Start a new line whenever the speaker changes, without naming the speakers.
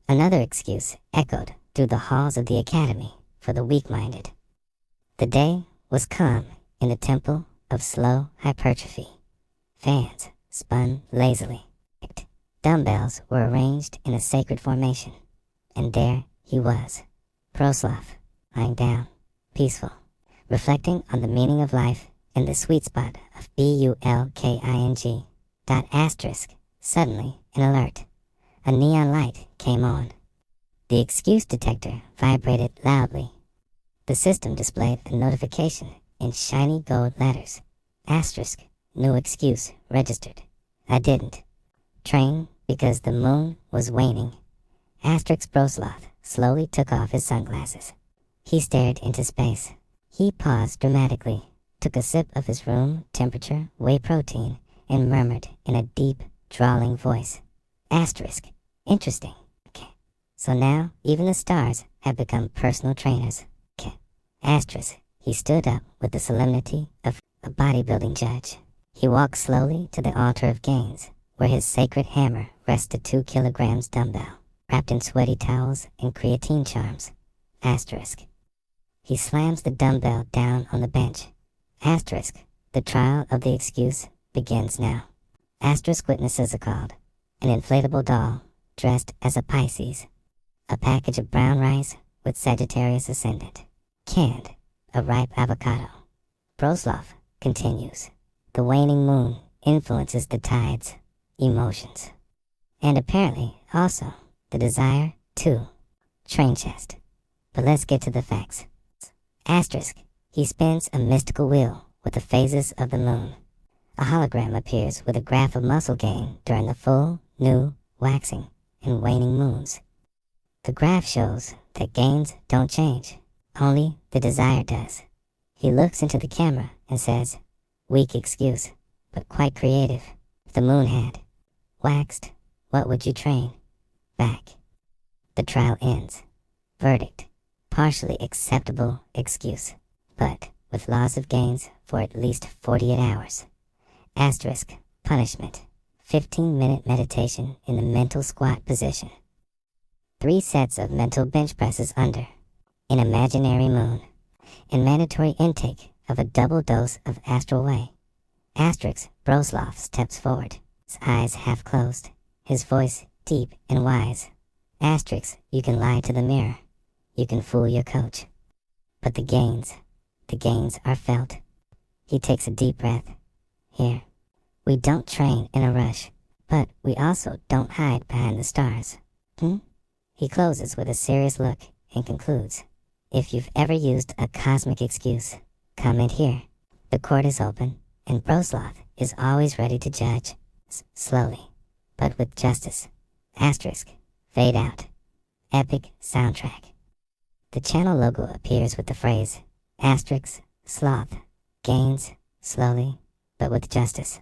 Another excuse echoed through the halls of the academy for the weak-minded. The day was calm in the Temple of Slow Hypertrophy. Fans spun lazily. Dumbbells were arranged in a sacred formation, and there he was, Proslav, lying down, peaceful, reflecting on the meaning of life in the sweet spot of bulking. Asterisk, suddenly, an alert. A neon light came on. The excuse detector vibrated loudly. The system displayed a notification in shiny gold letters. Asterisk, new excuse registered. I didn't train because the moon was waning. Asterisk Proslav slowly took off his sunglasses. He stared into space. He paused dramatically, took a sip of his room temperature whey protein, and murmured in a deep, drawling voice. Asterisk, interesting. Okay. So now even the stars have become personal trainers. Okay. Asterisk, he stood up with the solemnity of a bodybuilding judge. He walked slowly to the altar of gains, where his sacred hammer rests a 2 kilograms dumbbell, wrapped in sweaty towels and creatine charms. Asterisk. He slams the dumbbell down on the bench. Asterisk. The trial of the excuse begins now. Asterisk witnesses are called. An inflatable doll, dressed as a Pisces. A package of brown rice with Sagittarius ascendant. Canned, a ripe avocado. Proslav continues. The waning moon influences the tides, emotions. And apparently, also, the desire to train chest. But let's get to the facts. Asterisk. He spins a mystical wheel with the phases of the moon. A hologram appears with a graph of muscle gain during the full, new, waxing, and waning moons. The graph shows that gains don't change, only the desire does. He looks into the camera and says, weak excuse, but quite creative. If the moon had waxed, what would you train? Back. The trial ends. Verdict. Partially acceptable excuse, but with loss of gains for at least 48 hours. Asterisk. Punishment. 15-minute meditation in the mental squat position. 3 sets of mental bench presses under an imaginary moon, and mandatory intake of a double dose of astral whey. Asterisk. Proslav steps forward, his eyes half closed, his voice deep and wise. Asterisk. You can lie to the mirror. You can fool your coach. But the gains are felt. He takes a deep breath. Here. We don't train in a rush, but we also don't hide behind the stars. He closes with a serious look and concludes. If you've ever used a cosmic excuse, comment here. The court is open, and Proslav is always ready to judge. Slowly, but with justice. Asterisk. Fade out. Epic soundtrack. The channel logo appears with the phrase, asterisk, sloth, gains, slowly, but with justice.